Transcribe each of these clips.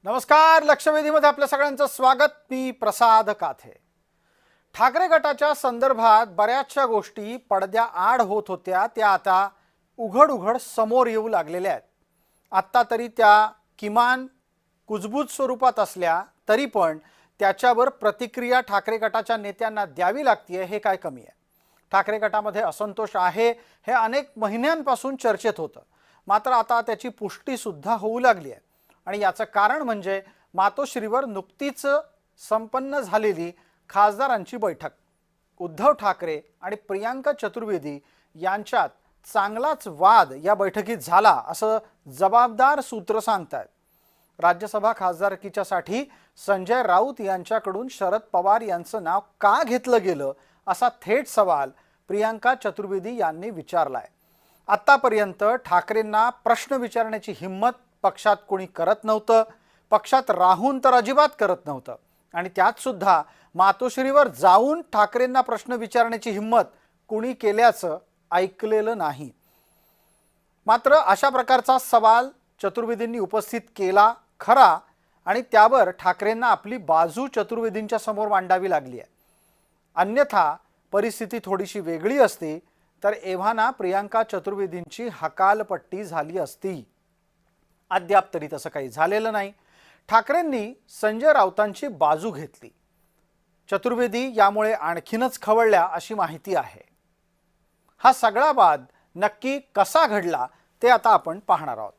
नमस्कार. लक्षवेधीमध्ये आपल्या सगळ्यांचं स्वागत. मी प्रसाद काथे. ठाकरे गटाच्या संदर्भात बऱ्याचशा गोष्टी पडद्याआड होत होत्या, त्या आता उघड उघड समोर येऊ लागलेल्या आहेत. आत्ता तरी त्या किमान कुजबूज स्वरूपात असल्या तरी पण त्याच्यावर प्रतिक्रिया ठाकरे गटाच्या नेत्यांना द्यावी लागते हे काय कमी आहे. ठाकरे गटामध्ये असंतोष आहे हे अनेक महिन्यांपासून चर्चेत होतं, मात्र आता त्याची पुष्टी सुद्धा होऊ लागली आहे. आणि याचं कारण म्हणजे मातोश्रीवर नुकतीच संपन्न झालेली खासदारांची बैठक. उद्धव ठाकरे आणि प्रियांका चतुर्वेदी यांच्यात चांगलाच वाद या बैठकीत झाला असं जबाबदार सूत्र सांगतात. राज्यसभा खासदारकीच्यासाठी संजय राऊत यांच्याकडून शरद पवार यांचं नाव का घेतलं गेलं असा थेट सवाल प्रियांका चतुर्वेदी यांनी विचारलाय. आतापर्यंत ठाकरेंना प्रश्न विचारण्याची हिम्मत पक्षात कोणी करत नव्हतं, पक्षात राहून तर अजिबात करत नव्हतं, आणि त्यात सुद्धा मातोश्रीवर जाऊन ठाकरेंना प्रश्न विचारण्याची हिम्मत कोणी केल्याचं ऐकलेलं नाही. मात्र अशा प्रकारचा सवाल चतुर्वेदींनी उपस्थित केला खरा, आणि त्यावर ठाकरेंना आपली बाजू चतुर्वेदींच्या समोर मांडावी लागली आहे. अन्यथा परिस्थिती थोडीशी वेगळी असती तर एव्हाना प्रियांका चतुर्वेदींची हकालपट्टी झाली असती. अद्याप तरी तसं काही झालेलं नाही. ठाकरेंनी संजय राऊतांची बाजू घेतली. चतुर्वेदी यामुळे आणखीनच खवळल्या अशी माहिती आहे. हा सगळा वाद नक्की कसा घडला ते आता आपण पाहणार आहोत.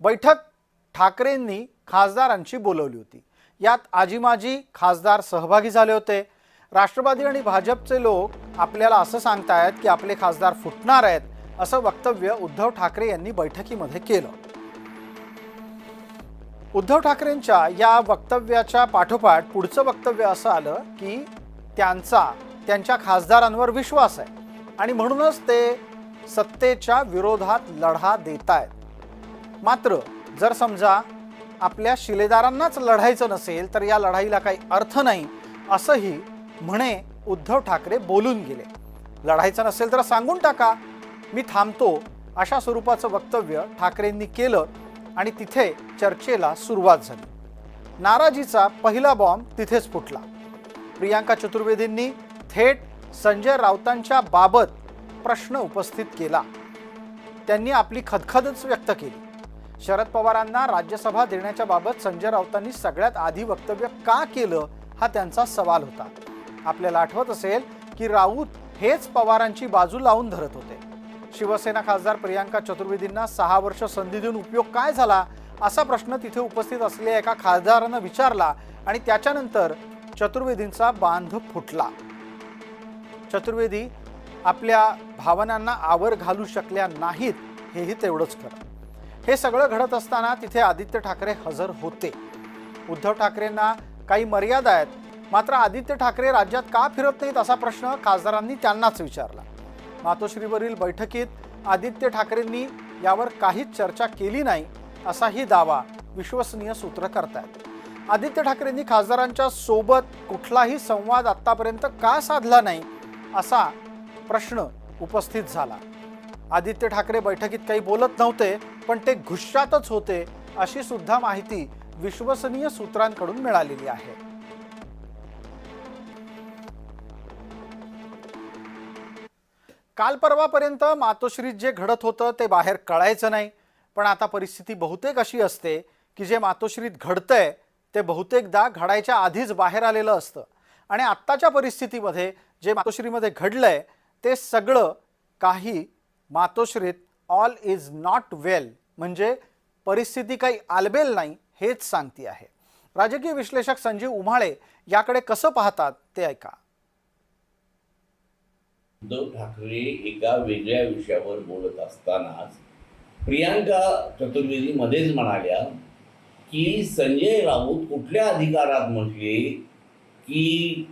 बैठक ठाकरेंनी खासदारांची बोलवली होती. यात आजीमाजी खासदार सहभागी झाले होते. राष्ट्रवादी आणि भाजपचे लोक आपल्याला असं सांगतायत की आपले खासदार फुटणार आहेत असं वक्तव्य उद्धव ठाकरे यांनी बैठकीमध्ये केलं. उद्धव ठाकरेंच्या या वक्तव्याच्या पाठोपाठ पुढचं वक्तव्य असं आलं की त्यांच्या खासदारांवर विश्वास आहे आणि म्हणूनच ते सत्तेच्या विरोधात लढा देत आहेत. मात्र जर समजा आपल्या शिलेदारांनाच लढायचं नसेल तर या लढाईला काही अर्थ नाही असंही म्हणे उद्धव ठाकरे बोलून गेले. लढायचं नसेल तर सांगून टाका, मी थांबतो, अशा स्वरूपाचं वक्तव्य ठाकरेंनी केलं आणि तिथे चर्चेला सुरुवात झाली. नाराजीचा पहिला बॉम्ब तिथेच फुटला. प्रियांका चतुर्वेदींनी थेट संजय राऊतांच्या बाबत प्रश्न उपस्थित केला. त्यांनी आपली खदखदच व्यक्त केली. शरद पवारांना राज्यसभा देण्याच्या बाबत संजय राऊतांनी सगळ्यात आधी वक्तव्य का केलं हा त्यांचा सवाल होता. आपल्याला आठवत असेल की राऊत हेच पवारांची बाजू लावून धरत होते. शिवसेना खासदार प्रियांका चतुर्वेदींना 6 वर्ष संधी देऊन उपयोग काय झाला असा प्रश्न तिथे उपस्थित असलेल्या एका खासदारानं विचारला आणि त्याच्यानंतर चतुर्वेदींचा बांध फुटला. चतुर्वेदी आपल्या भावनांना आवर घालू शकल्या नाहीत हेही तेवढंच खरं. हे सगळं घडत असताना तिथे आदित्य ठाकरे हजर होते. उद्धव ठाकरेंना काही मर्यादा आहेत, मात्र आदित्य ठाकरे राज्यात का फिरत नाहीत असा प्रश्न खासदारांनी त्यांनाच विचारला. मातोश्रीवरील बैठकीत आदित्य ठाकरेंनी यावर काहीच चर्चा केली नाही असाही दावा विश्वसनीय सूत्र करतायत. आदित्य ठाकरेंनी खासदारांच्या सोबत कुठलाही संवाद आतापर्यंत का साधला नाही असा प्रश्न उपस्थित झाला. आदित्य ठाकरे बैठकीत काही बोलत नव्हते, पण ते गुस्सातच होते अशी सुद्धा माहिती विश्वसनीय सूत्रांकडून मिळालेली आहे. काल परवापर्यंत मातोश्रीत जे घडत होतं ते बाहेर कळायचं नाही, पण आता परिस्थिती बहुतेक अशी असते की जे मातोश्रीत घडतंय ते बहुतेकदा घडायच्या आधीच बाहेर आलेलं असतं. आणि आत्ताच्या परिस्थितीमध्ये जे मातोश्रीमध्ये घडलंय ते सगळं काही मातोश्रीत ऑल इज नॉट वेल, म्हणजे परिस्थिती काही आलबेल नाही हेच सांगती आहे. राजकीय विश्लेषक संजीव उम्हाळे याकडे कसं पाहतात ते ऐका. उद्धव ठाकरे एका वेगळ्या विषयावर बोलत असतानाच प्रियांका चतुर्वेदी मध्येच म्हणाल्या की संजय राऊत कुठल्या अधिकारात म्हटले की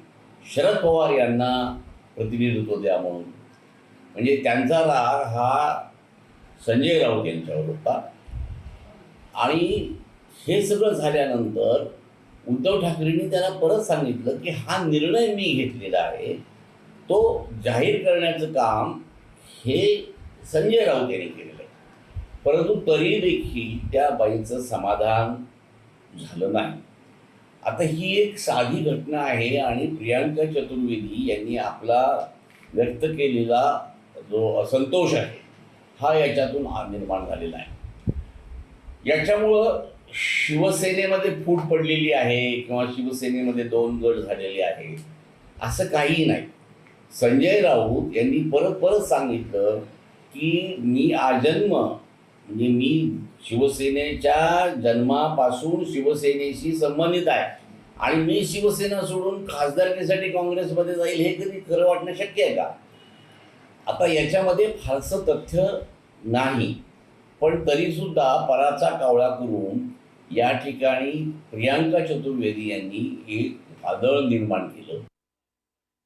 शरद पवार यांना प्रतिनिधित्व द्या म्हणून. म्हणजे त्यांचा राग हा संजय राऊत यांच्यावर होता. आणि हे सगळं झाल्यानंतर उद्धव ठाकरेंनी त्यांना परत सांगितलं की हा निर्णय मी घेतलेला आहे तो जाहीर करण्याचं काम हे संजय राऊत यांनी केलेलं आहे. परंतु तरी देखील त्या बाईचं समाधान झालं नाही. आता ही एक साधी घटना आहे आणि प्रियांका चतुर्वेदी यांनी आपला व्यक्त केलेला जो असंतोष आहे हा याच्यातून निर्माण झालेला आहे. याच्यामुळं शिवसेनेमध्ये फूट पडलेली आहे किंवा शिवसेनेमध्ये 2 गट झालेले आहे असं काहीही नाही. संजय राऊत यांनी परत परत सांगितलं की मी आजन्म म्हणजे मी शिवसेनेच्या जन्मापासून शिवसेनेशी संबंधित आहे आणि मी शिवसेना सोडून खासदारकीसाठी काँग्रेसमध्ये जाईल हे कधी खरं वाटणं शक्य आहे का? आता याच्यामध्ये फारसं तथ्य नाही, पण तरीसुद्धा पराचा कावळा करून या ठिकाणी प्रियांका चतुर्वेदी यांनी एक वादळ निर्माण केलं